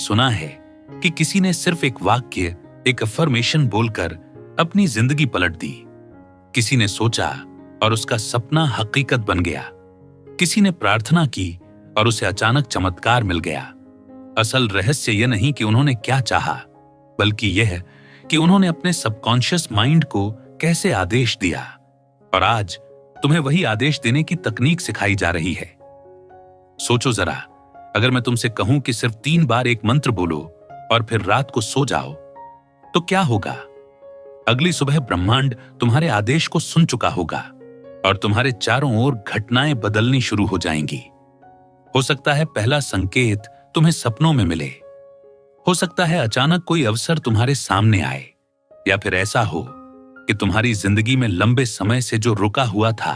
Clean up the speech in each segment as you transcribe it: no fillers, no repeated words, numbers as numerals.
सुना है कि किसी ने सिर्फ एक वाक्य, एक अफर्मेशन बोलकर अपनी जिंदगी पलट दी। किसी ने सोचा और उसका सपना हकीकत बन गया। किसी ने प्रार्थना की और उसे अचानक चमत्कार मिल गया। असल रहस्य यह नहीं कि उन्होंने क्या चाहा, बल्कि यह कि उन्होंने अपने सबकॉन्शियस माइंड को कैसे आदेश दिया। और आज तुम्हें वही आदेश देने की तकनीक सिखाई जा रही है। सोचो जरा, अगर मैं तुमसे कहूं कि सिर्फ 3 बार एक मंत्र बोलो और फिर रात को सो जाओ, तो क्या होगा? अगली सुबह ब्रह्मांड तुम्हारे आदेश को सुन चुका होगा और तुम्हारे चारों ओर घटनाएं बदलनी शुरू हो जाएंगी। हो सकता है पहला संकेत तुम्हें सपनों में मिले। हो सकता है अचानक कोई अवसर तुम्हारे सामने आए, या फिर ऐसा हो कि तुम्हारी जिंदगी में लंबे समय से जो रुका हुआ था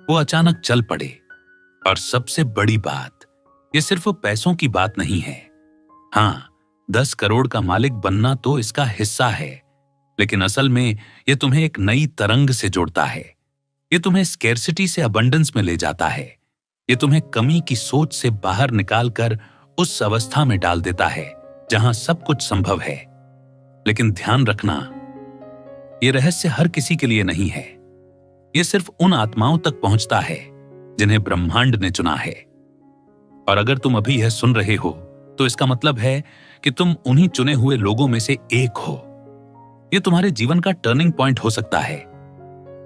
वो अचानक चल पड़े। और सबसे बड़ी बात, ये सिर्फ पैसों की बात नहीं है। हाँ, 10 करोड़ का मालिक बनना तो इसका हिस्सा है, लेकिन असल में ये तुम्हें एक नई तरंग से जोड़ता है। ये तुम्हें स्कैर्सिटी से अबंडेंस में ले जाता है। ये तुम्हें कमी की सोच से बाहर निकालकर उस अवस्था में डाल देता है जहां सब कुछ संभव है। लेकिन ध्यान रखना, ये रहस्य हर किसी के लिए नहीं है। ये सिर्फ उन आत्माओं तक पहुंचता है जिन्हें ब्रह्मांड ने चुना है। और अगर तुम अभी यह सुन रहे हो, तो इसका मतलब है कि तुम उन्हीं चुने हुए लोगों में से एक हो। यह तुम्हारे जीवन का टर्निंग पॉइंट हो सकता है,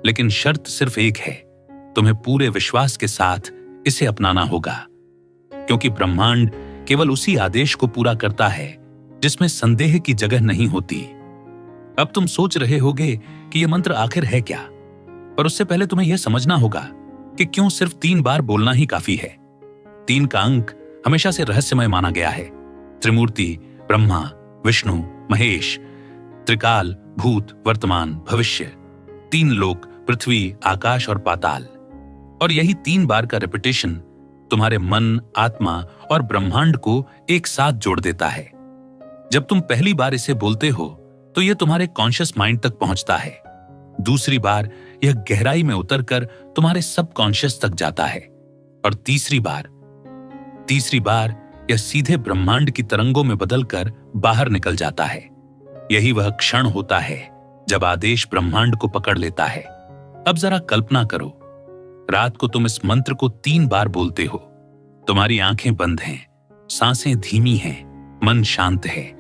लेकिन शर्त सिर्फ एक है, तुम्हें पूरे विश्वास के साथ इसे अपनाना होगा। क्योंकि ब्रह्मांड केवल उसी आदेश को पूरा करता है जिसमें संदेह की जगह नहीं होती। अब तुम सोच रहे होगे कि यह मंत्र आखिर है क्या, पर उससे पहले तुम्हें यह समझना होगा कि क्यों सिर्फ 3 बार बोलना ही काफी है। 3 का अंक हमेशा से रहस्यमय माना गया है। त्रिमूर्ति, ब्रह्मा, विष्णु, महेश, त्रिकाल, भूत, वर्तमान, भविष्य, 3 लोक, पृथ्वी, आकाश और पाताल। और यही 3 बार का रिपीटेशन तुम्हारे मन, आत्मा और ब्रह्मांड को एक साथ जोड़ देता है। जब तुम पहली बार इसे बोलते हो तो यह तुम्हारे कॉन्शियस माइंड तक पहुंचता है। दूसरी बार यह गहराई में उतरकर तुम्हारे सबकॉन्शियस तक जाता है। और तीसरी बार यह सीधे ब्रह्मांड की तरंगों में बदलकर बाहर निकल जाता है। यही वह क्षण होता है जब आदेश ब्रह्मांड को पकड़ लेता है। अब जरा कल्पना करो, रात को तुम इस मंत्र को 3 बार बोलते हो। तुम्हारी आंखें बंद हैं, सांसें धीमी हैं, मन शांत है।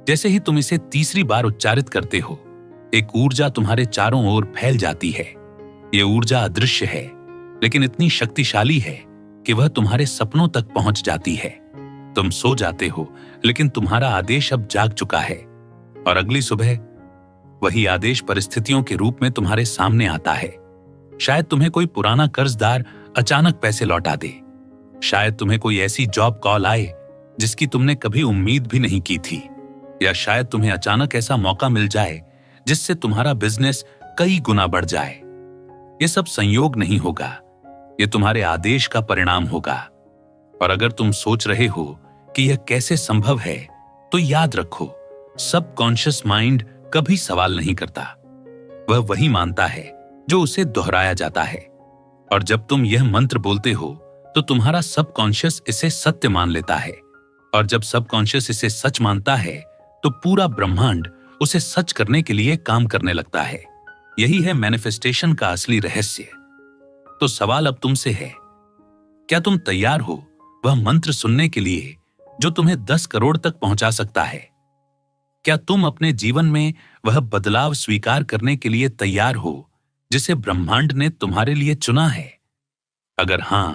जैसे ही तुम इसे तीसरी बार उच्चारित करते हो, एक ऊर्जा तुम्हारे चारों ओर फैल जाती है। यह ऊर्जा अदृश्य है, लेकिन इतनी शक्तिशाली है कि वह तुम्हारे सपनों तक पहुंच जाती है। तुम सो जाते हो, लेकिन तुम्हारा आदेश अब जाग चुका है। और अगली सुबह वही आदेश परिस्थितियों के रूप में तुम्हारे सामने आता है। शायद तुम्हें कोई पुराना कर्जदार अचानक पैसे लौटा दे। शायद तुम्हें कोई ऐसी जॉब कॉल आए जिसकी तुमने कभी उम्मीद भी नहीं की थी। या शायद तुम्हें अचानक ऐसा मौका मिल जाए जिससे तुम्हारा बिजनेस कई गुना बढ़ जाए। यह सब संयोग नहीं होगा, यह तुम्हारे आदेश का परिणाम होगा। और अगर तुम सोच रहे हो कि यह कैसे संभव है, तो याद रखो, सबकॉन्शियस माइंड कभी सवाल नहीं करता। वह वही मानता है जो उसे दोहराया जाता है। और जब तुम यह मंत्र बोलते हो, तो तुम्हारा सबकॉन्शियस इसे सत्य मान लेता है। और जब सबकॉन्शियस इसे सच मानता है, तो पूरा ब्रह्मांड उसे सच करने के लिए काम करने लगता है। यही है मैनिफेस्टेशन का असली रहस्य। तो सवाल अब तुमसे है, क्या तुम तैयार हो वह मंत्र सुनने के लिए जो तुम्हें 10 करोड़ तक पहुंचा सकता है? क्या तुम अपने जीवन में वह बदलाव स्वीकार करने के लिए तैयार हो जिसे ब्रह्मांड ने तुम्हारे लिए चुना है? अगर हां,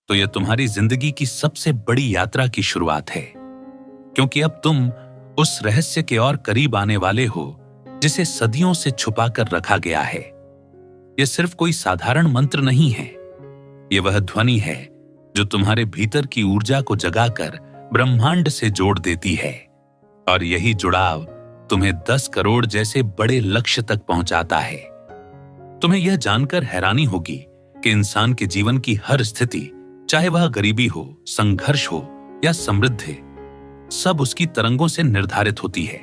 तो यह तुम्हारी जिंदगी की सबसे बड़ी यात्रा की शुरुआत है, क्योंकि अब तुम उस रहस्य के और करीब आने वाले हो जिसे सदियों से छुपाकर रखा गया है। यह सिर्फ कोई साधारण मंत्र नहीं है, यह वह ध्वनि है जो तुम्हारे भीतर की ऊर्जा को जगाकर ब्रह्मांड से जोड़ देती है। और यही जुड़ाव तुम्हें 10 करोड़ जैसे बड़े लक्ष्य तक पहुंचाता है। तुम्हें यह जानकर हैरानी होगी कि इंसान के जीवन की हर स्थिति, चाहे वह गरीबी हो, संघर्ष हो या समृद्धि, सब उसकी तरंगों से निर्धारित होती है।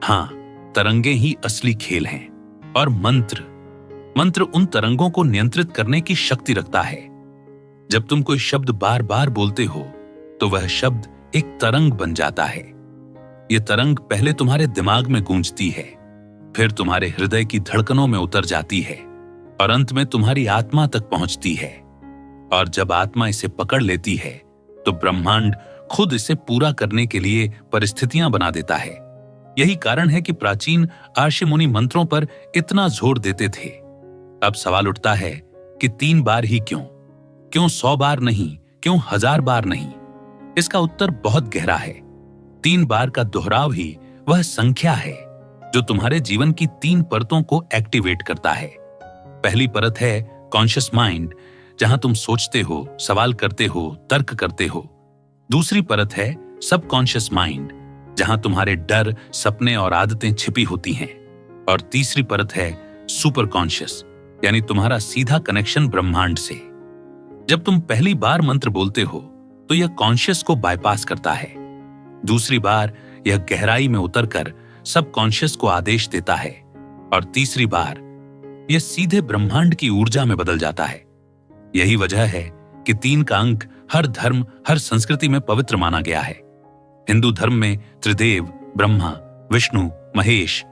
हाँ, तरंगे ही असली खेल हैं। और मंत्र उन तरंगों को नियंत्रित करने की शक्ति रखता है। जब तुम कोई शब्द बार बार बोलते हो, तो वह शब्द एक तरंग बन जाता है। ये तरंग पहले तुम्हारे दिमाग में गूंजती है, फिर तुम्हारे हृदय की धड़कनों में उतर जाती है और अंत में तुम्हारी आत्मा तक पहुंचती है। और जब आत्मा इसे पकड़ लेती है तो ब्रह्मांड खुद इसे पूरा करने के लिए परिस्थितियां बना देता है। यही कारण है कि प्राचीन आर्षि मुनि मंत्रों पर इतना जोर देते थे। अब सवाल उठता है कि 3 बार ही क्यों? क्यों 100 बार नहीं? क्यों 1000 बार नहीं? इसका उत्तर बहुत गहरा है। 3 बार का दोहराव ही वह संख्या है जो तुम्हारे जीवन की 3 परतों को एक्टिवेट करता है। पहली परत है कॉन्शियस माइंड, जहां तुम सोचते हो, सवाल करते हो, तर्क करते हो। दूसरी परत है सबकॉन्शियस माइंड, जहां तुम्हारे डर, सपने और आदतें छिपी होती हैं। और तीसरी परत है सुपर कॉन्शियस, यानी तुम्हारा सीधा कनेक्शन ब्रह्मांड से। जब तुम पहली बार मंत्र बोलते हो तो यह कॉन्शियस को बाईपास करता है। दूसरी बार यह गहराई में उतरकर सबकॉन्शियस को आदेश देता है और तीसरी बार यह सीधे ब्रह्मांड की ऊर्जा में बदल जाता है। यही वजह है कि 3 का अंक हर धर्म, हर संस्कृति में पवित्र माना गया है। हिंदू धर्म में त्रिदेव, ब्रह्मा, विष्णु, महेश।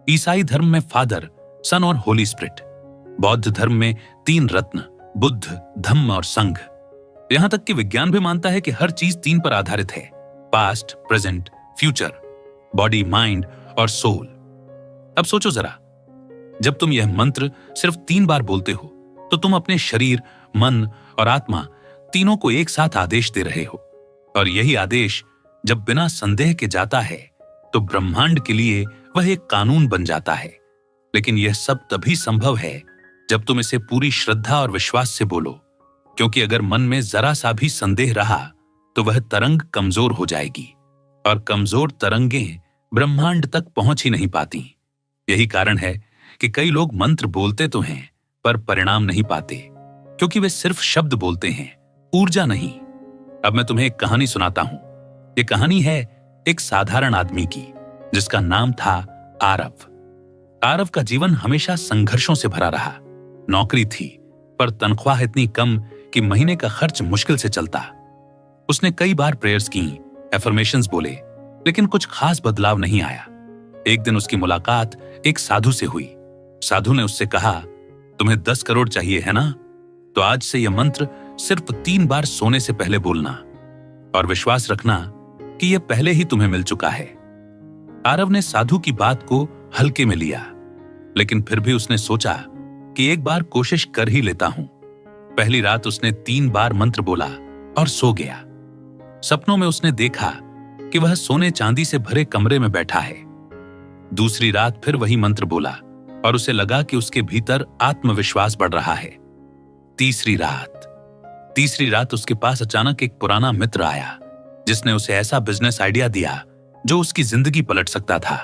ईसाई धर्म में फादर, सन और होली स्पिरिट। बौद्ध धर्म में 3 रत्न, बुद्ध, धम्म और संघ। यहां तक कि विज्ञान भी मानता है कि हर चीज 3 पर आधारित है: past, present, future, body, mind और सोल। अब सोचो जरा, जब तुम यह मंत्र सिर्फ 3 बार बोलते हो तो तुम अपने शरीर, मन और आत्मा तीनों को एक साथ आदेश दे रहे हो। और यही आदेश जब बिना संदेह के जाता है तो ब्रह्मांड के लिए वह एक कानून बन जाता है। लेकिन यह सब तभी संभव है जब तुम इसे पूरी श्रद्धा और विश्वास से बोलो, क्योंकि अगर मन में जरा सा भी संदेह रहा तो वह तरंग कमजोर हो जाएगी और कमजोर तरंगें ब्रह्मांड तक पहुंच ही नहीं पाती। यही कारण है कि कई लोग मंत्र बोलते तो हैं पर परिणाम नहीं पाते, क्योंकि वे सिर्फ शब्द बोलते हैं, ऊर्जा नहीं। अब मैं तुम्हें एक कहानी सुनाता हूं। यह कहानी है एक साधारण आदमी की, जिसका नाम था आरव। आरव का जीवन हमेशा संघर्षों से भरा रहा। नौकरी थी, पर तनख्वाह इतनी कम कि महीने का खर्च मुश्किल से चलता। उसने कई बार प्रेयर्स की, एफर्मेशंस बोले, लेकिन कुछ खास बदलाव नहीं आया। एक दिन उसकी मुलाकात एक साधु से हुई। साधु ने उससे कहा, तुम्हें 10 करोड़ चाहिए है ना? तो आज से यह मंत्र सिर्फ 3 बार सोने से पहले बोलना और विश्वास रखना कि यह पहले ही तुम्हें मिल चुका है। आरव ने साधु की बात को हल्के में लिया, लेकिन फिर भी उसने सोचा कि एक बार कोशिश कर ही लेता हूं। पहली रात उसने 3 बार मंत्र बोला और सो गया। सपनों में उसने देखा कि वह सोने चांदी से भरे कमरे में बैठा है। दूसरी रात फिर वही मंत्र बोला और उसे लगा कि उसके भीतर आत्मविश्वास बढ़ रहा है। तीसरी रात उसके पास अचानक एक पुराना मित्र आया, जिसने उसे ऐसा बिजनेस आइडिया दिया जो उसकी जिंदगी पलट सकता था।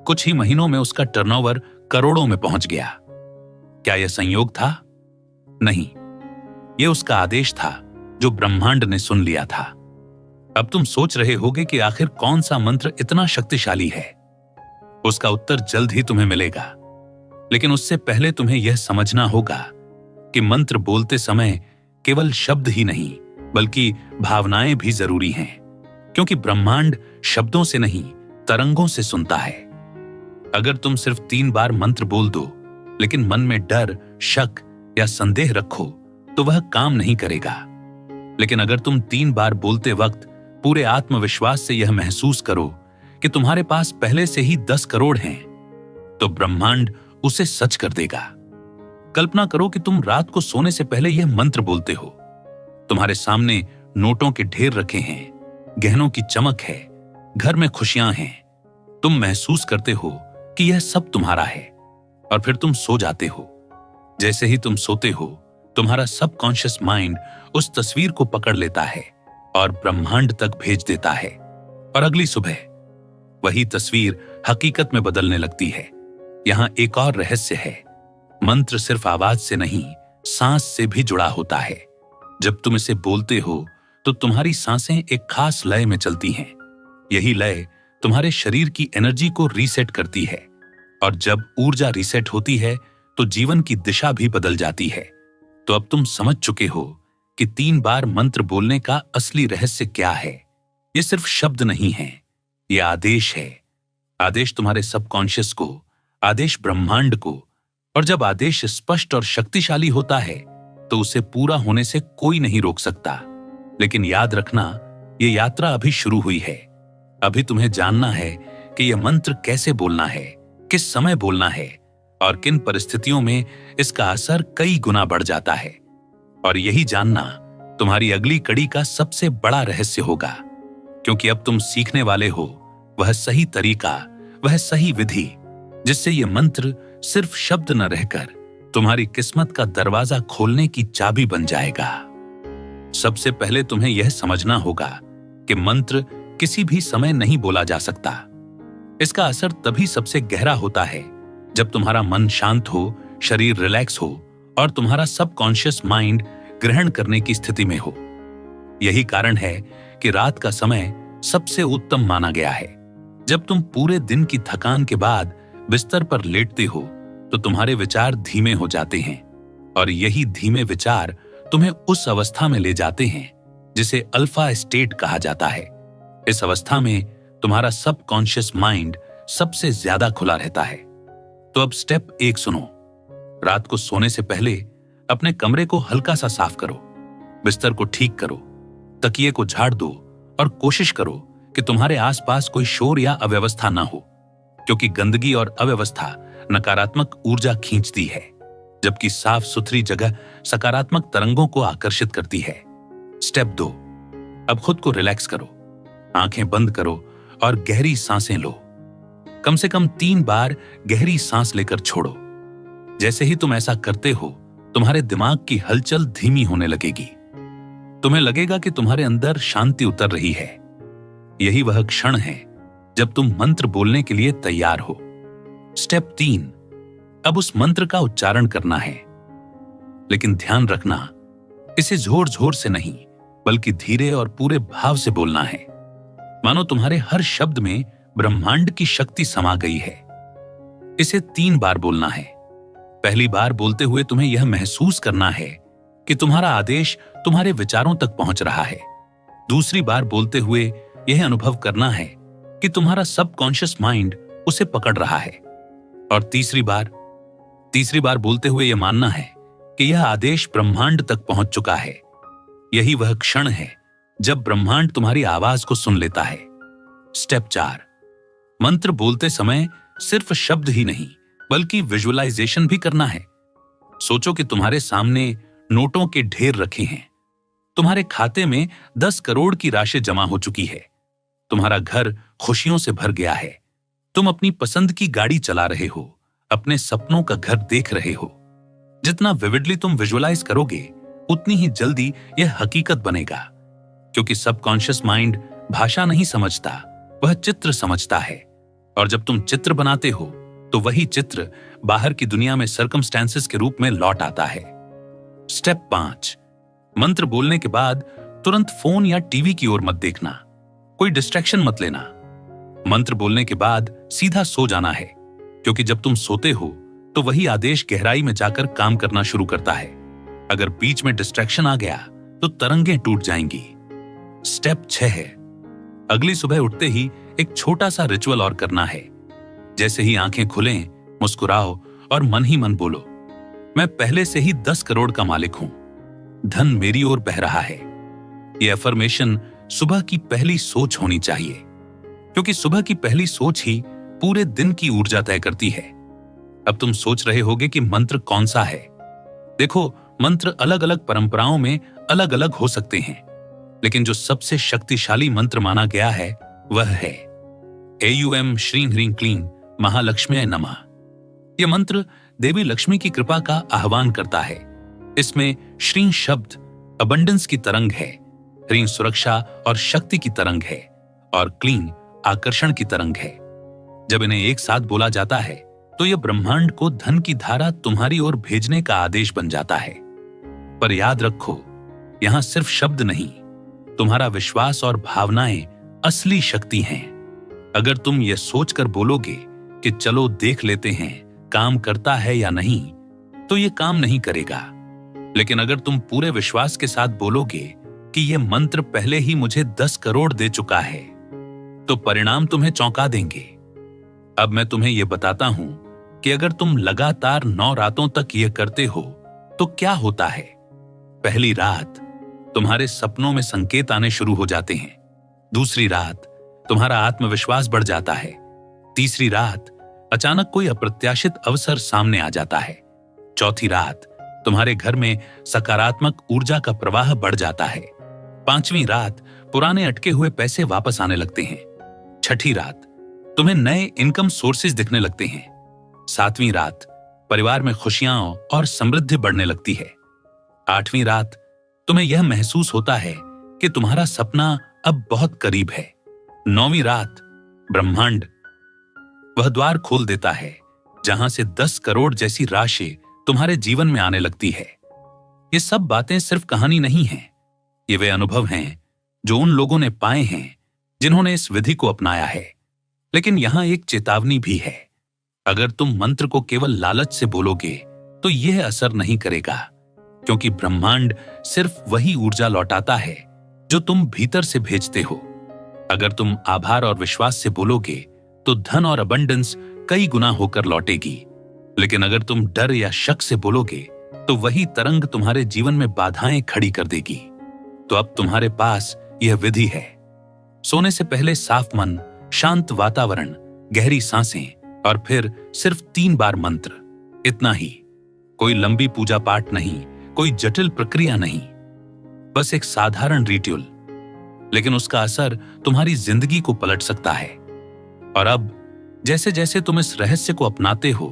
कुछ ही महीनों में उसका टर्नओवर करोड़ों में पहुंच गया। क्या यह संयोग था? नहीं, यह उसका आदेश था जो ब्रह्मांड ने सुन लिया था। अब तुम सोच रहे होगे कि आखिर कौन सा मंत्र इतना शक्तिशाली है। उसका उत्तर जल्द ही तुम्हें मिलेगा, लेकिन उससे पहले तुम्हें यह समझना होगा कि मंत्र बोलते समय केवल शब्द ही नहीं बल्कि भावनाएं भी जरूरी हैं, क्योंकि ब्रह्मांड शब्दों से नहीं, तरंगों से सुनता है। अगर तुम सिर्फ 3 बार मंत्र बोल दो लेकिन मन में डर, शक या संदेह रखो तो वह काम नहीं करेगा। लेकिन अगर तुम 3 बार बोलते वक्त पूरे आत्मविश्वास से यह महसूस करो कि तुम्हारे पास पहले से ही 10 करोड़ हैं, तो ब्रह्मांड उसे सच कर देगा। कल्पना करो कि तुम रात को सोने से पहले यह मंत्र बोलते हो। तुम्हारे सामने नोटों के ढेर रखे हैं, गहनों की चमक है, घर में खुशियां हैं। तुम महसूस करते हो कि यह सब तुम्हारा है और फिर तुम सो जाते हो। जैसे ही तुम सोते हो, तुम्हारा सबकॉन्शियस माइंड उस तस्वीर को पकड़ लेता है और ब्रह्मांड तक भेज देता है, और अगली सुबह वही तस्वीर हकीकत में बदलने लगती है। यहां एक और रहस्य है, मंत्र सिर्फ आवाज से नहीं, सांस से भी जुड़ा होता है। जब तुम इसे बोलते हो तो तुम्हारी सांसें एक खास लय में चलती हैं। यही लय तुम्हारे शरीर की एनर्जी को रीसेट करती है, और जब ऊर्जा रीसेट होती है तो जीवन की दिशा भी बदल जाती है। तो अब तुम समझ चुके हो कि 3 बार मंत्र बोलने का असली रहस्य क्या है। ये सिर्फ शब्द नहीं है, ये आदेश है। आदेश तुम्हारे सबकॉन्शियस को, आदेश ब्रह्मांड को। और जब आदेश स्पष्ट और शक्तिशाली होता है तो उसे पूरा होने से कोई नहीं रोक सकता। लेकिन याद रखना, ये यात्रा अभी शुरू हुई है। अभी तुम्हें जानना है कि यह मंत्र कैसे बोलना है, किस समय बोलना है और किन परिस्थितियों में इसका असर कई गुना बढ़ जाता है। और यही जानना तुम्हारी अगली कड़ी का सबसे बड़ा रहस्य होगा, क्योंकि अब तुम सीखने वाले हो वह सही तरीका, वह सही विधि जिससे यह मंत्र सिर्फ शब्द न रहकर तुम्हारी किस्मत का दरवाजा खोलने की चाबी बन जाएगा। सबसे पहले तुम्हें यह समझना होगा कि मंत्र किसी भी समय नहीं बोला जा सकता। इसका असर तभी सबसे गहरा होता है जब तुम्हारा मन शांत हो, शरीर रिलैक्स हो और तुम्हारा सबकॉन्शियस माइंड ग्रहण करने की स्थिति में हो। यही कारण है कि रात का समय सबसे उत्तम माना गया है। जब तुम पूरे दिन की थकान के बाद बिस्तर पर लेटते हो तो तुम्हारे विचार धीमे हो जाते हैं और यही धीमे विचार तुम्हें उस अवस्था में ले जाते हैं जिसे अल्फा स्टेट कहा जाता है। इस अवस्था में तुम्हारा सबकॉन्शियस माइंड सबसे ज्यादा खुला रहता है। तो अब स्टेप 1 सुनो। रात को सोने से पहले अपने कमरे को हल्का सा साफ करो, बिस्तर को ठीक करो, तकिए को झाड़ दो और कोशिश करो कि तुम्हारे आसपास कोई शोर या अव्यवस्था ना हो, क्योंकि गंदगी और अव्यवस्था नकारात्मक ऊर्जा खींचती है, जबकि साफ सुथरी जगह सकारात्मक तरंगों को आकर्षित करती है। स्टेप 2, अब खुद को रिलैक्स करो, आंखें बंद करो और गहरी सांसें लो। कम से कम 3 बार गहरी सांस लेकर छोड़ो। जैसे ही तुम ऐसा करते हो, तुम्हारे दिमाग की हलचल धीमी होने लगेगी। तुम्हें लगेगा कि तुम्हारे अंदर शांति उतर रही है। यही वह क्षण है जब तुम मंत्र बोलने के लिए तैयार हो। स्टेप 3, अब उस मंत्र का उच्चारण करना है, लेकिन ध्यान रखना, इसे जोर जोर से नहीं बल्कि धीरे और पूरे भाव से बोलना है, मानो तुम्हारे हर शब्द में ब्रह्मांड की शक्ति समा गई है। इसे 3 बार बोलना है। पहली बार बोलते हुए तुम्हें यह महसूस करना है कि तुम्हारा आदेश तुम्हारे विचारों तक पहुंच रहा है। दूसरी बार बोलते हुए यह अनुभव करना है कि तुम्हारा सबकॉन्शियस माइंड उसे पकड़ रहा है। और तीसरी बार बोलते हुए यह मानना है कि यह आदेश ब्रह्मांड तक पहुंच चुका है। यही वह क्षण है जब ब्रह्मांड तुम्हारी आवाज को सुन लेता है। स्टेप 4, मंत्र बोलते समय सिर्फ शब्द ही नहीं बल्कि विजुअलाइजेशन भी करना है। सोचो कि तुम्हारे सामने नोटों के ढेर रखे हैं, तुम्हारे खाते में 10 करोड़ की राशि जमा हो चुकी है, तुम्हारा घर खुशियों से भर गया है, तुम अपनी पसंद की गाड़ी चला रहे हो, अपने सपनों का घर देख रहे हो। जितना विविडली तुम विजुअलाइज करोगे उतनी ही जल्दी यह हकीकत बनेगा, क्योंकि सबकॉन्शियस माइंड भाषा नहीं समझता, वह चित्र समझता है। और जब तुम चित्र बनाते हो तो वही चित्र बाहर की दुनिया में सर्कमस्टेंसेस के रूप में लौट आता है। स्टेप 5, मंत्र बोलने के बाद तुरंत फोन या टीवी की ओर मत देखना, कोई डिस्ट्रैक्शन मत लेना। मंत्र बोलने के बाद सीधा सो जाना है, क्योंकि जब तुम सोते हो तो वही आदेश गहराई में जाकर काम करना शुरू करता है। अगर बीच में डिस्ट्रैक्शन आ गया तो तरंगें टूट जाएंगी। स्टेप 6 है, अगली सुबह उठते ही एक छोटा सा रिचुअल और करना है। जैसे ही आंखें खुलें, मुस्कुराओ और मन ही मन बोलो, मैं पहले से ही 10 करोड़ का मालिक हूं, धन मेरी ओर बह रहा है। यह अफर्मेशन सुबह की पहली सोच होनी चाहिए, क्योंकि सुबह की पहली सोच ही पूरे दिन की ऊर्जा तय करती है। अब तुम सोच रहे होगे कि मंत्र कौन सा है। देखो, मंत्र अलग अलग परंपराओं में अलग अलग हो सकते हैं, लेकिन जो सबसे शक्तिशाली मंत्र माना गया है वह है एयूएम श्रीं ह्रीं क्लीं महालक्ष्म्यै नमः। यह मंत्र देवी लक्ष्मी की कृपा का आह्वान करता है। इसमें श्रीं शब्द अबंडेंस की तरंग है, ह्रीं सुरक्षा और शक्ति की तरंग है और क्लीं आकर्षण की तरंग है। जब इन्हें एक साथ बोला जाता है तो यह ब्रह्मांड को धन की धारा तुम्हारी ओर भेजने का आदेश बन जाता है। पर याद रखो, यहां सिर्फ शब्द नहीं, तुम्हारा विश्वास और भावनाएं असली शक्ति हैं। अगर तुम यह सोचकर बोलोगे कि चलो देख लेते हैं काम करता है या नहीं, तो यह काम नहीं करेगा। लेकिन अगर तुम पूरे विश्वास के साथ बोलोगे कि यह मंत्र पहले ही मुझे 10 करोड़ दे चुका है, तो परिणाम तुम्हें चौंका देंगे। अब मैं तुम्हें यह बताता हूं कि अगर तुम लगातार 9 रातों तक यह करते हो तो क्या होता है। पहली रात तुम्हारे सपनों में संकेत आने शुरू हो जाते हैं। दूसरी रात तुम्हारा आत्मविश्वास बढ़ जाता है। तीसरी रात अचानक कोई अप्रत्याशित अवसर सामने आ जाता है। चौथी रात तुम्हारे घर में सकारात्मक ऊर्जा का प्रवाह बढ़ जाता है। पांचवी रात पुराने अटके हुए पैसे वापस आने लगते हैं। छठी रात तुम्हें नए इनकम सोर्सेज दिखने लगते हैं। सातवीं रात परिवार में खुशियां और समृद्धि बढ़ने लगती है। आठवीं रात तुम्हें यह महसूस होता है कि तुम्हारा सपना अब बहुत करीब है। नौवीं रात ब्रह्मांड वह द्वार खोल देता है जहां से 10 करोड़ जैसी राशि तुम्हारे जीवन में आने लगती है। ये सब बातें सिर्फ कहानी नहीं हैं, ये वे अनुभव हैं जो उन लोगों ने पाए हैं जिन्होंने इस विधि को अपनाया है। लेकिन यहां एक चेतावनी भी है। अगर तुम मंत्र को केवल लालच से बोलोगे तो यह असर नहीं करेगा, क्योंकि ब्रह्मांड सिर्फ वही ऊर्जा लौटाता है जो तुम भीतर से भेजते हो। अगर तुम आभार और विश्वास से बोलोगे तो धन और अबंडेंस कई गुना होकर लौटेगी। लेकिन अगर तुम डर या शक से बोलोगे तो वही तरंग तुम्हारे जीवन में बाधाएं खड़ी कर देगी। तो अब तुम्हारे पास यह विधि है। सोने से पहले साफ मन, शांत वातावरण, गहरी सांसें और फिर सिर्फ 3 बार मंत्र, इतना ही। कोई लंबी पूजा पाठ नहीं, कोई जटिल प्रक्रिया नहीं, बस एक साधारण रिचुअल, लेकिन उसका असर तुम्हारी जिंदगी को पलट सकता है। और अब जैसे जैसे तुम इस रहस्य को अपनाते हो,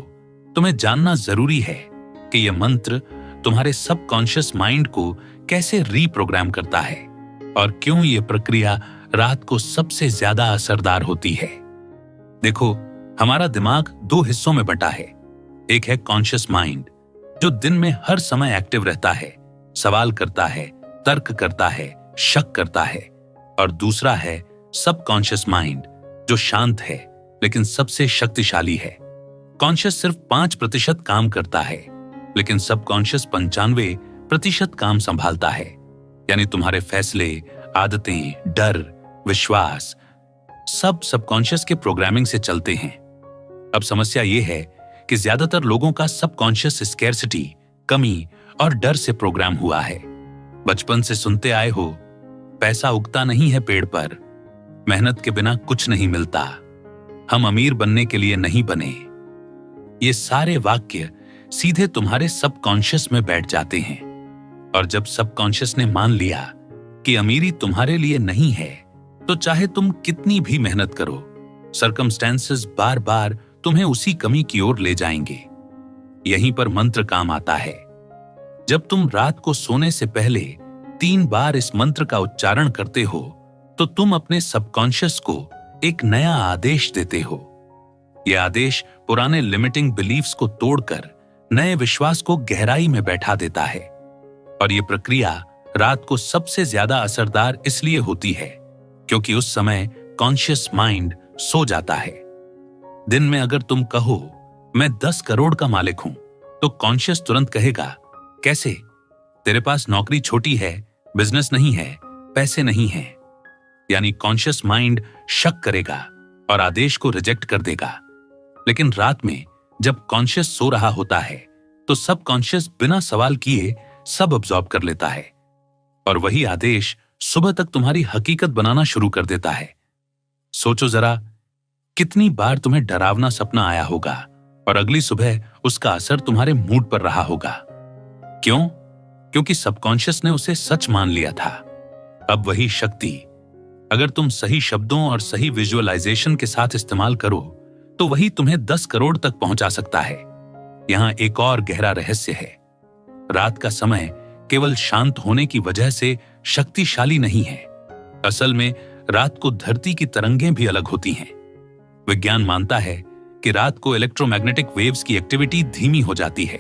तुम्हें जानना जरूरी है कि यह मंत्र तुम्हारे सबकॉन्शियस माइंड को कैसे रीप्रोग्राम करता है और क्यों यह प्रक्रिया रात को सबसे ज्यादा असरदार होती है। देखो, हमारा दिमाग 2 हिस्सों में बंटा है। एक है कॉन्शियस माइंड, जो दिन में हर समय एक्टिव रहता है, सवाल करता है, तर्क करता है, शक करता है। और दूसरा है सबकॉन्शियस माइंड, जो शांत है लेकिन सबसे शक्तिशाली है। कॉन्शियस सिर्फ 5% काम करता है, लेकिन सबकॉन्शियस 95% काम संभालता है। यानी तुम्हारे फैसले, आदतें, डर, विश्वास सब सबकॉन्शियस के प्रोग्रामिंग से चलते हैं। अब समस्या यह है कि ज्यादातर लोगों का सबकॉन्शियस स्कैर्सिटी, कमी और डर से प्रोग्राम हुआ है। बचपन से सुनते आए हो, पैसा उगता नहीं है पेड़ पर, मेहनत के बिना कुछ नहीं मिलता, हम अमीर बनने के लिए नहीं बने। ये सारे वाक्य सीधे तुम्हारे सबकॉन्शियस में बैठ जाते हैं। और जब सबकॉन्शियस ने मान लिया कि अमीरी तुम्हारे लिए नहीं है, तो चाहे तुम कितनी भी मेहनत करो, सर्कमस्टेंसेस बार बार तुम्हें उसी कमी की ओर ले जाएंगे। यहीं पर मंत्र काम आता है। जब तुम रात को सोने से पहले 3 बार इस मंत्र का उच्चारण करते हो, तो तुम अपने सबकॉन्शियस को एक नया आदेश देते हो। यह आदेश पुराने लिमिटिंग बिलीफ्स को तोड़कर नए विश्वास को गहराई में बैठा देता है। और यह प्रक्रिया रात को सबसे ज्यादा असरदार इसलिए होती है क्योंकि उस समय कॉन्शियस माइंड सो जाता है। दिन में अगर तुम कहो मैं 10 करोड़ का मालिक हूं, तो कॉन्शियस तुरंत कहेगा कैसे? तेरे पास नौकरी छोटी है, बिजनेस नहीं है, पैसे नहीं है। यानी कॉन्शियस माइंड शक करेगा और आदेश को रिजेक्ट कर देगा। लेकिन रात में जब कॉन्शियस सो रहा होता है, तो सबकॉन्शियस बिना सवाल किए सब अब्सॉर्ब कर लेता है और वही आदेश सुबह तक तुम्हारी हकीकत बनाना शुरू कर देता है। सोचो जरा, कितनी बार तुम्हें डरावना सपना आया होगा और अगली सुबह उसका असर तुम्हारे मूड पर रहा होगा। क्यों? क्योंकि सबकॉन्शियस ने उसे सच मान लिया था। अब वही शक्ति अगर तुम सही शब्दों और सही विजुअलाइजेशन के साथ इस्तेमाल करो, तो वही तुम्हें 10 करोड़ तक पहुंचा सकता है। यहां एक और गहरा रहस्य है। रात का समय केवल शांत होने की वजह से शक्तिशाली नहीं है। असल में रात को धरती की तरंगें भी अलग होती हैं। विज्ञान मानता है कि रात को इलेक्ट्रोमैग्नेटिक वेव्स की एक्टिविटी धीमी हो जाती है।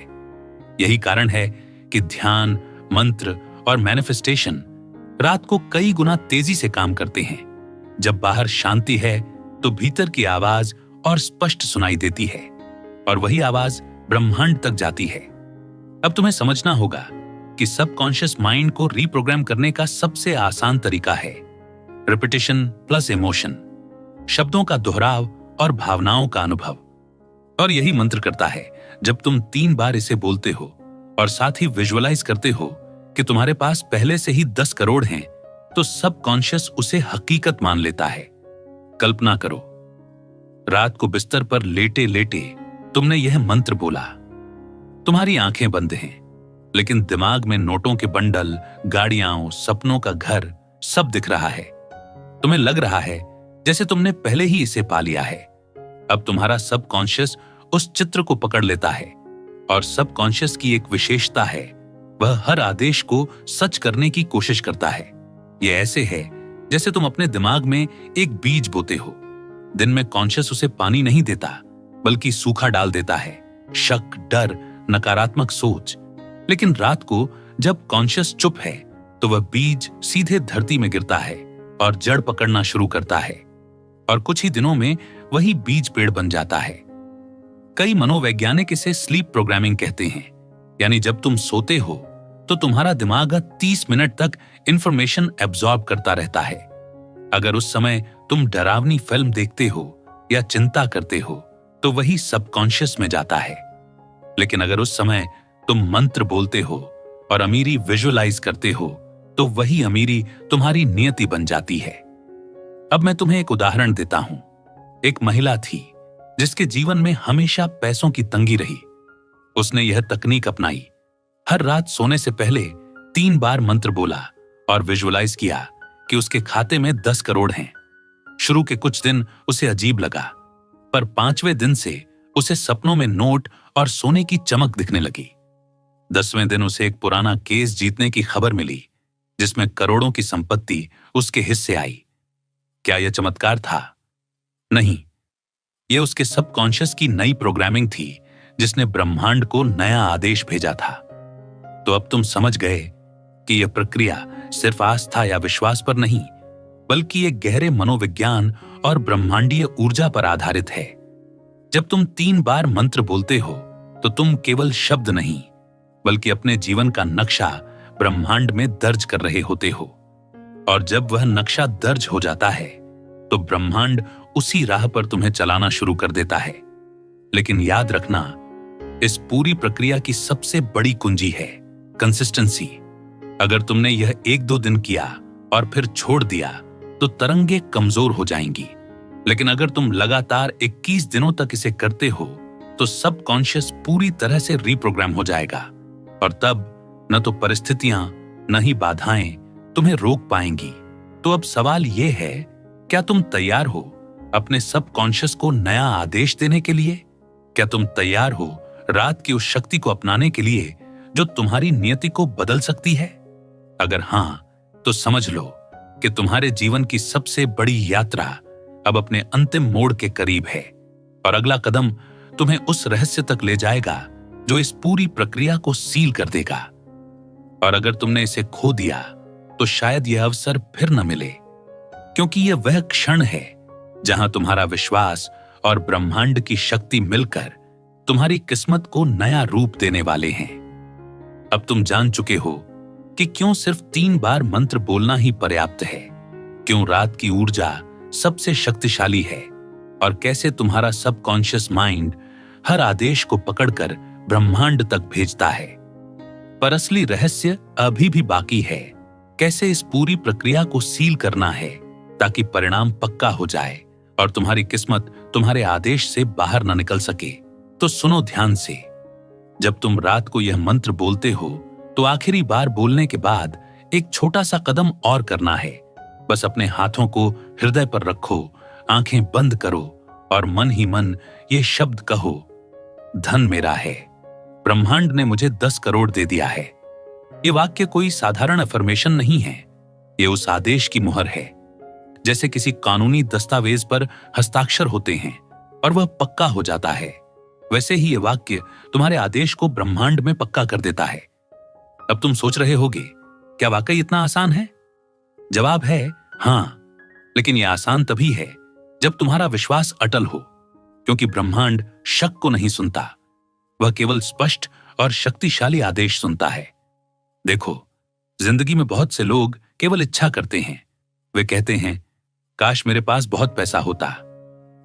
यही कारण है कि ध्यान, मंत्र और मैनिफेस्टेशन रात को कई गुना तेजी से काम करते हैं। जब बाहर शांति है तो भीतर की आवाज और स्पष्ट सुनाई देती है और वही आवाज ब्रह्मांड तक जाती है। अब तुम्हें समझना होगा कि सबकॉन्शियस माइंड को रीप्रोग्राम करने का सबसे आसान तरीका है रिपीटिशन प्लस इमोशन। शब्दों का दोहराव और भावनाओं का अनुभव। और यही मंत्र करता है, जब तुम 3 बार इसे बोलते हो और साथ ही विजुअलाइज करते हो कि तुम्हारे पास पहले से ही 10 करोड़ हैं, तो सबकॉन्शियस उसे हकीकत मान लेता है। कल्पना करो, रात को बिस्तर पर लेटे लेटे तुमने यह मंत्र बोला। तुम्हारी आंखें बंद हैं, लेकिन दिमाग में नोटों के बंडल, गाड़ियां, सपनों का घर सब दिख रहा है। तुम्हें लग रहा है जैसे तुमने पहले ही इसे पा लिया है। अब तुम्हारा सबकॉन्शियस उस चित्र को पकड़ लेता है, और सबकॉन्शियस की एक विशेषता है, वह हर आदेश को सच करने की कोशिश करता है। यह ऐसे है जैसे तुम अपने दिमाग में एक बीज बोते हो। दिन में कॉन्शियस उसे पानी नहीं देता, बल्कि सूखा डाल देता है, शक, डर, नकारात्मक सोच। लेकिन रात को जब कॉन्शियस चुप है, तो वह बीज सीधे धरती में गिरता है और जड़ पकड़ना शुरू करता है, और कुछ ही दिनों में वही बीज पेड़ बन जाता है। कई मनोवैज्ञानिक इसे स्लीप प्रोग्रामिंग कहते हैं, यानी जब तुम सोते हो तो तुम्हारा दिमाग 30 मिनट तक इंफॉर्मेशन एब्जॉर्ब करता रहता है। अगर उस समय तुम डरावनी फिल्म देखते हो या चिंता करते हो, तो वही सबकॉन्शियस में जाता है। लेकिन अगर उस समय तुम मंत्र बोलते हो और अमीरी विजुअलाइज करते हो, तो वही अमीरी तुम्हारी नियति बन जाती है। अब मैं तुम्हें एक उदाहरण देता हूं। एक महिला थी जिसके जीवन में हमेशा पैसों की तंगी रही। उसने यह तकनीक अपनाई। हर रात सोने से पहले 3 बार मंत्र बोला और विजुअलाइज किया कि उसके खाते में 10 करोड़ हैं। शुरू के कुछ दिन उसे अजीब लगा, पर 5वें दिन से उसे सपनों में नोट और सोने की चमक दिखने लगी। 10वें दिन उसे एक पुराना केस जीतने की खबर मिली, जिसमें करोड़ों की संपत्ति उसके हिस्से आई। क्या यह चमत्कार था? नहीं, यह उसके सबकॉन्शियस की नई प्रोग्रामिंग थी, जिसने ब्रह्मांड को नया आदेश भेजा था। तो अब तुम समझ गए कि यह प्रक्रिया सिर्फ आस्था या विश्वास पर नहीं, बल्कि एक गहरे मनोविज्ञान और ब्रह्मांडीय ऊर्जा पर आधारित है। जब तुम 3 बार मंत्र बोलते हो, तो तुम केवल शब्द नहीं, बल्कि अपने जीवन का नक्शा ब्रह्मांड में दर्ज कर रहे होते हो। और जब वह नक्शा दर्ज हो जाता है, तो ब्रह्मांड उसी राह पर तुम्हें चलाना शुरू कर देता है। लेकिन याद रखना, इस पूरी प्रक्रिया की सबसे बड़ी कुंजी है कंसिस्टेंसी। अगर तुमने यह 1-2 दिन किया और फिर छोड़ दिया, तो तरंगे कमजोर हो जाएंगी। लेकिन अगर तुम लगातार 21 दिनों तक इसे करते हो, तो सबकॉन्शियस पूरी तरह से रीप्रोग्राम हो जाएगा, और तब न तो परिस्थितियां न ही बाधाएं तुम्हें रोक पाएंगी। तो अब सवाल यह है, क्या तुम तैयार हो अपने सबकॉन्शियस को नया आदेश देने के लिए? क्या तुम तैयार हो रात की उस शक्ति को अपनाने के लिए जो तुम्हारी नियति को बदल सकती है? अगर हां, तो समझ लो कि तुम्हारे जीवन की सबसे बड़ी यात्रा अब अपने अंतिम मोड़ के करीब है, और अगला कदम तुम्हें उस रहस्य तक ले जाएगा जो इस पूरी प्रक्रिया को सील कर देगा। और अगर तुमने इसे खो दिया, तो शायद यह अवसर फिर न मिले, क्योंकि यह वह क्षण है जहां तुम्हारा विश्वास और ब्रह्मांड की शक्ति मिलकर तुम्हारी किस्मत को नया रूप देने वाले हैं। अब तुम जान चुके हो कि क्यों सिर्फ 3 बार मंत्र बोलना ही पर्याप्त है, क्यों रात की ऊर्जा सबसे शक्तिशाली है, और कैसे तुम्हारा सबकॉन्शियस माइंड हर आदेश को पकड़कर ब्रह्मांड तक भेजता है। पर असली रहस्य अभी भी बाकी है। कैसे इस पूरी प्रक्रिया को सील करना है ताकि परिणाम पक्का हो जाए और तुम्हारी किस्मत तुम्हारे आदेश से बाहर न निकल सके। तो सुनो ध्यान से। जब तुम रात को यह मंत्र बोलते हो, तो आखिरी बार बोलने के बाद एक छोटा सा कदम और करना है। बस अपने हाथों को हृदय पर रखो, आंखें बंद करो और मन ही मन ये शब्द कहो, धन मेरा है, ब्रह्मांड ने मुझे 10 करोड़ दे दिया है। ये वाक्य कोई साधारण अफर्मेशन नहीं है, ये उस आदेश की मुहर है। जैसे किसी कानूनी दस्तावेज पर हस्ताक्षर होते हैं और वह पक्का हो जाता है, वैसे ही ये वाक्य तुम्हारे आदेश को ब्रह्मांड में पक्का कर देता है। अब तुम सोच रहे होगे, क्या वाकई इतना आसान है? जवाब है हां, लेकिन यह आसान तभी है जब तुम्हारा विश्वास अटल हो, क्योंकि ब्रह्मांड शक को नहीं सुनता, वह केवल स्पष्ट और शक्तिशाली आदेश सुनता है। देखो, जिंदगी में बहुत से लोग केवल इच्छा करते हैं। वे कहते हैं, काश मेरे पास बहुत पैसा होता।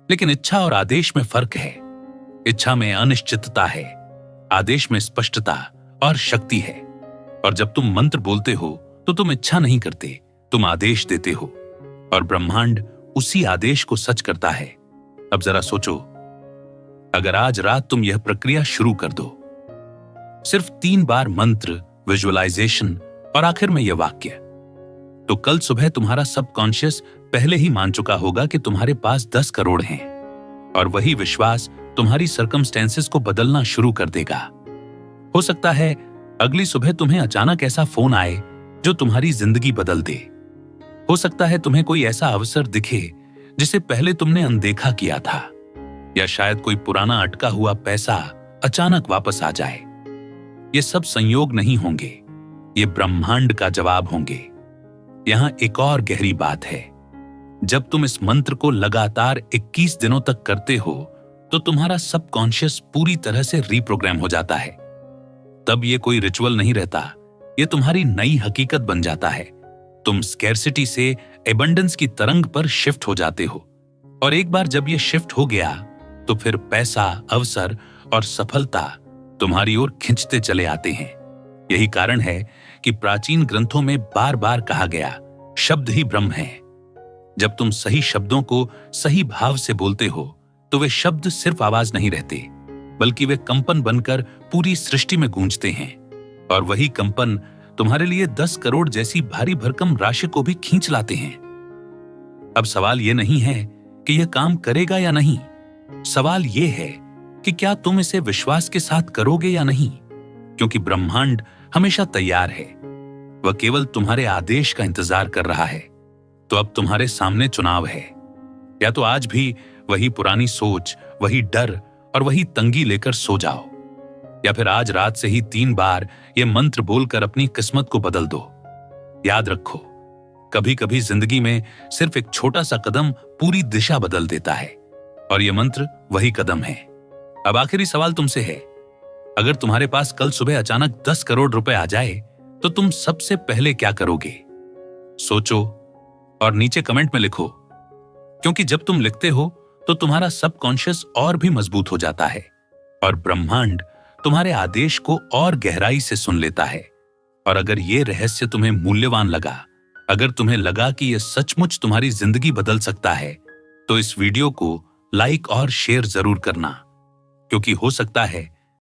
लेकिन इच्छा और आदेश में फर्क है। इच्छा में अनिश्चितता है, आदेश में स्पष्टता और शक्ति है। और जब तुम मंत्र बोलते हो तो तुम इच्छा नहीं करते, तुम आदेश देते हो, और ब्रह्मांड उसी आदेश को सच करता है। अब जरा सोचो, अगर आज रात तुम यह प्रक्रिया शुरू कर दो, सिर्फ 3 बार मंत्र, विजुअलाइजेशन और आखिर में यह वाक्य, तो कल सुबह तुम्हारा सबकॉन्शियस पहले ही मान चुका होगा कि तुम्हारे पास 10 करोड़ हैं, और वही विश्वास तुम्हारी सर्कमस्टेंसेस को बदलना शुरू कर देगा। हो सकता है अगली सुबह तुम्हें अचानक ऐसा फोन आए जो तुम्हारी जिंदगी बदल दे। हो सकता है तुम्हें कोई ऐसा अवसर दिखे जिसे पहले तुमने अनदेखा किया था, या शायद कोई पुराना अटका हुआ पैसा अचानक वापस आ जाए। ये सब संयोग नहीं होंगे, ये ब्रह्मांड का जवाब होंगे। यहां एक और गहरी बात है, जब तुम इस मंत्र को लगातार 21 दिनों तक करते हो तो तुम्हारा सबकॉन्शियस पूरी तरह से रीप्रोग्राम हो जाता है। तब ये कोई रिचुअल नहीं रहता, ये तुम्हारी नई हकीकत बन जाता है। तुम स्कैर्सिटी से एबंडेंस की तरंग पर शिफ्ट हो जाते हो, और एक बार जब ये शिफ्ट हो गया तो फिर पैसा, अवसर और सफलता तुम्हारी ओर खिंचते चले आते हैं। यही कारण है कि प्राचीन ग्रंथों में बार बार कहा गया, शब्द ही ब्रह्म है। जब तुम सही शब्दों को सही भाव से बोलते हो तो वे शब्द सिर्फ आवाज नहीं रहते, बल्कि वे कंपन बनकर पूरी सृष्टि में गूंजते हैं, और वही कंपन तुम्हारे लिए 10 करोड़ जैसी भारी भरकम राशि को भी खींच लाते हैं। अब सवाल यह नहीं है कि यह काम करेगा या नहीं, सवाल यह है कि क्या तुम इसे विश्वास के साथ करोगे या नहीं, क्योंकि ब्रह्मांड हमेशा तैयार है, वह केवल तुम्हारे आदेश का इंतजार कर रहा है। तो अब तुम्हारे सामने चुनाव है, या तो आज भी वही पुरानी सोच, वही डर और वही तंगी लेकर सो जाओ, या फिर आज रात से ही 3 बार यह मंत्र बोलकर अपनी किस्मत को बदल दो। याद रखो, कभी कभी जिंदगी में सिर्फ एक छोटा सा कदम पूरी दिशा बदल देता है, और यह मंत्र वही कदम है। अब आखिरी सवाल तुमसे है, अगर तुम्हारे पास कल सुबह अचानक 10 करोड़ रुपए आ जाए तो तुम सबसे पहले क्या करोगे? सोचो और नीचे कमेंट में लिखो, क्योंकि जब तुम लिखते हो तो तुम्हारा सबकॉन्शियस और भी मजबूत हो जाता है, और ब्रह्मांड तुम्हारे आदेश को और गहराई से सुन लेता है। और अगर ये रहस्य तुम्हें मूल्यवान लगा, अगर तुम्हें लगा कि यह सचमुच तुम्हारी जिंदगी बदल सकता है, तो इस वीडियो को लाइक और शेयर जरूर करना, क्योंकि हो सकता है